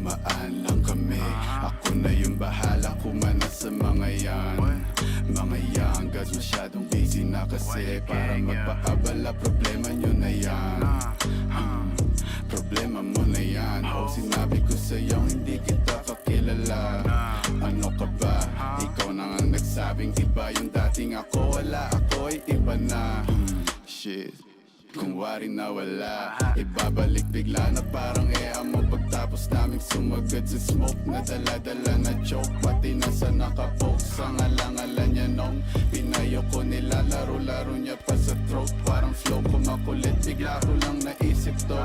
dumaan lang kami. Ako na yung bahala kumana sa mga yan. Mga yan, guys masyadong busy na kasi. Para magpaabala, problema nyo na yan. Problema mo na yan. Oh, sinabi ko sa'yo hindi kita kakilala. Ano ka ba? Ikaw na nga nagsabing iba yung dating ako. Wala ako'y iba na. Shit, kung wari na wala, ibabalik bigla na parang mo. Pagtapos naming sumagad sa smoke na dala-dala na joke. Pati nasa nakapoke sa ngalangalan niya nung pinayo ko nila. Laro-laro niya pa sa throat. Parang flow ko makulit, bigla ko lang naisip to.